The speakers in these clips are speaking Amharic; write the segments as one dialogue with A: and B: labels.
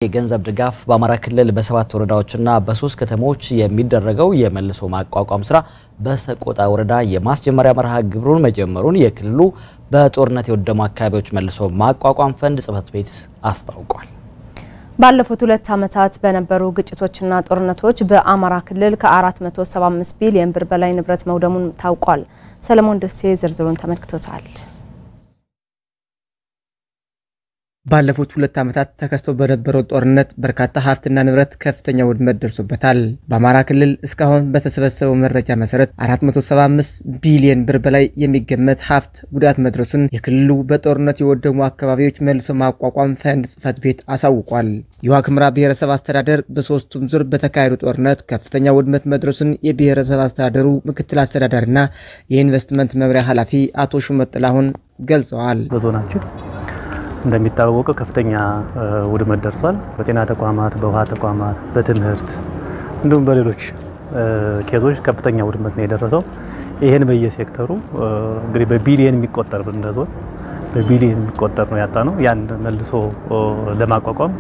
A: የገንዘብ ድጋፍ በአማራ ክልል በ7 ወረዳዎችና በ3 ከተሞች የሚደረገው የመልሶ ማቋቋም ስራ በሰቆጣ ወረዳ የማስጀመሪያ መርሃ ግብሩን መጀመሩን የክልሉ በጦርነት የወደሙ አካባቢዎች መልሶ ማቋቋም ፈንድ ጽሕፈት ቤት አስታውቋል።
B: ባለፉት 2 ዓመታት በነበሩ ግጭቶችና ጦርነቶች በአማራ ክልል ከ475 ቢሊዮን ብር በላይ ንብረት መውደሙን ታውቋል። ሰለሞን ደሴ ዝርዝሩን ተመልክቶታል።
C: ባለፉት 2 ዓመታት ተከስቶ በነበረው ጦርነት በርካታ ሀብትና ንብረት ከፍተኛ ውድመት ደርሶበታል። በአማራ ክልል እስካሁን በተሰበሰበው መረጃ መሰረት 475 ቢሊዮን ብር በላይ የሚገመት ሀብት ጉዳት መድረሱን የክልሉ በጦርነት የወደሙ አካባቢዎች መልሶ ማቋቋም ፈንድ ጽሕፈት ቤት አሳውቋል። የዋግ ኽምራ ብሔረሰብ አስተዳደር በ3ቱም ዙር በተካሄዱ ጦርነት ከፍተኛ ውድመት መድረሱን የብሔረሰብ አስተዳደሩ ምክትል አስተዳዳሪና የኢንቨስትመንት መምሪያ ኃላፊ አቶ ሹመት ጥላሁን ገልጸዋል።
D: በዞናችን እንደሚታወቀው ከፍተኛ ውድመት ደርሷል። በጤና ተቋማት፣ በውሃ ተቋማት፣ በትምህርት እንዲሁም በሌሎች ኬዞች ከፍተኛ ውድመት ነው የደረሰው። ይሄን በየሴክተሩ እንግዲህ በቢሊየን የሚቆጠር እንደዞን በቢሊየን የሚቆጠር ነው ያጣነው። ያን መልሶ ለማቋቋም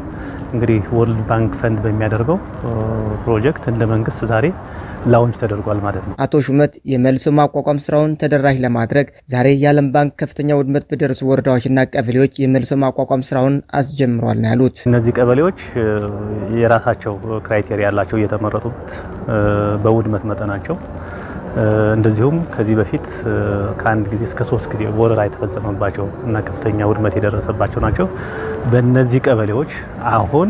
D: እንግዲህ ወርልድ ባንክ ፈንድ በሚያደርገው ፕሮጀክት እንደ መንግስት ዛሬ ላውንች ተደርጓል ማለት ነው።
C: አቶ ሹመት የመልሶ ማቋቋም ስራውን ተደራሽ ለማድረግ ዛሬ የዓለም ባንክ ከፍተኛ ውድመት በደረሱ ወረዳዎችና ቀበሌዎች የመልሶ ማቋቋም ስራውን አስጀምሯል ነው ያሉት።
D: እነዚህ ቀበሌዎች የራሳቸው ክራይቴሪያ ያላቸው እየተመረጡት በውድመት መጠናቸው እንደዚሁም ከዚህ በፊት ከአንድ ጊዜ እስከ 3 ጊዜ ወረራ የተፈጸመባቸው እና ከፍተኛ ውድመት የደረሰባቸው ናቸው። በእነዚህ ቀበሌዎች አሁን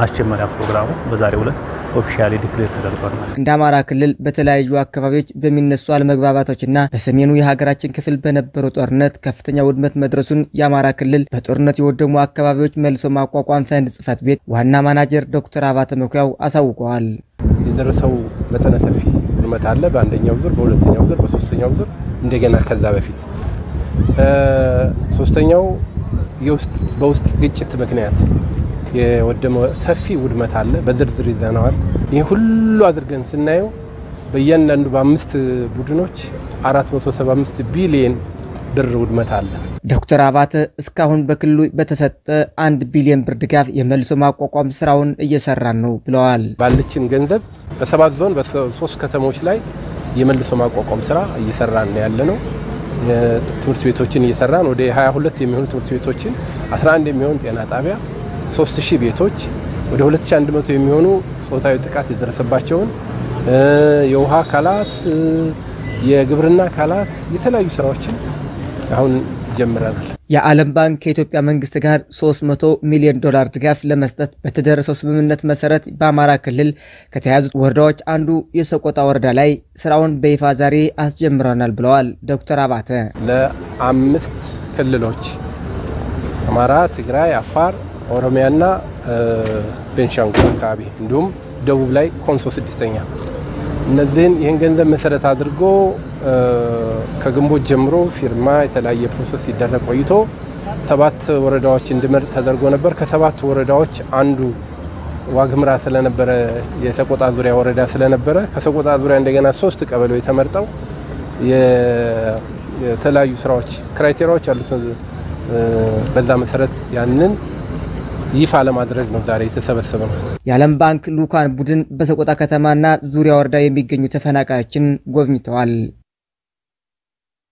D: ማስጀመሪያ ፕሮግራሙ በዛሬው ዕለት ኦፊሻሊ ዲክሌር ተደርጓል ማለት።
C: እንደ አማራ ክልል በተለያዩ አካባቢዎች በሚነሱ አለመግባባቶችና በሰሜኑ የሀገራችን ክፍል በነበረው ጦርነት ከፍተኛ ውድመት መድረሱን የአማራ ክልል በጦርነት የወደሙ አካባቢዎች መልሶ ማቋቋም ፈንድ ጽሕፈት ቤት ዋና ማናጀር ዶክተር አባተ መኩሪያው አሳውቀዋል።
E: የደረሰው መጠነ ሰፊ ውድመት አለ። በአንደኛው ዙር፣ በሁለተኛው ዙር፣ በሶስተኛው ዙር እንደገና ከዛ በፊት ሶስተኛው በውስጥ ግጭት ምክንያት የወደመ ሰፊ ውድመት አለ። በዝርዝር ይዘናል። ይህ ሁሉ አድርገን ስናየው በእያንዳንዱ በ5 ቡድኖች 475 ቢሊዮን ብር ውድመት አለ።
C: ዶክተር አባተ እስካሁን በክልሉ በተሰጠ 1 ቢሊዮን ብር ድጋፍ የመልሶ ማቋቋም ስራውን እየሰራን ነው ብለዋል።
E: ባለችን ገንዘብ በ7 ዞን በ3 ከተሞች ላይ የመልሶ ማቋቋም ስራ እየሰራን ያለነው። ትምህርት ቤቶችን እየሰራን ወደ 22 የሚሆኑ ትምህርት ቤቶችን 11 የሚሆኑ ጤና ጣቢያ 3000 ቤቶች ወደ 2100 የሚሆኑ ጾታዊ ጥቃት የደረሰባቸውን የውሃ አካላት የግብርና አካላት የተለያዩ ስራዎችን አሁን ጀምረናል።
C: የዓለም ባንክ ከኢትዮጵያ መንግስት ጋር 300 ሚሊዮን ዶላር ድጋፍ ለመስጠት በተደረሰው ስምምነት መሰረት በአማራ ክልል ከተያዙት ወረዳዎች አንዱ የሰቆጣ ወረዳ ላይ ስራውን በይፋ ዛሬ አስጀምረናል ብለዋል ዶክተር አባተ።
E: ለ5 ክልሎች አማራ፣ ትግራይ፣ አፋር፣ ኦሮሚያና ቤንሻንጉል አካባቢ እንዲሁም ደቡብ ላይ ኮንሶ 6ኛ እነዚህን ይህን ገንዘብ መሰረት አድርጎ ከግንቦት ጀምሮ ፊርማ የተለያየ ፕሮሰስ ይደረግ ቆይቶ 7 ወረዳዎች እንዲመርጥ ተደርጎ ነበር። ከ7 ወረዳዎች አንዱ ዋግ ኽምራ ስለነበረ የሰቆጣ ዙሪያ ወረዳ ስለነበረ ከሰቆጣ ዙሪያ እንደገና 3 ቀበሌዎች ተመርጠው የተለያዩ ስራዎች ክራይቴሪያዎች አሉት። በዛ መሰረት ያንን ይፋ ለማድረግ ነው ዛሬ የተሰበሰበው።
C: የዓለም ባንክ ልኡካን ቡድን በሰቆጣ ከተማና ዙሪያ ወረዳ የሚገኙ ተፈናቃዮችን ጎብኝተዋል።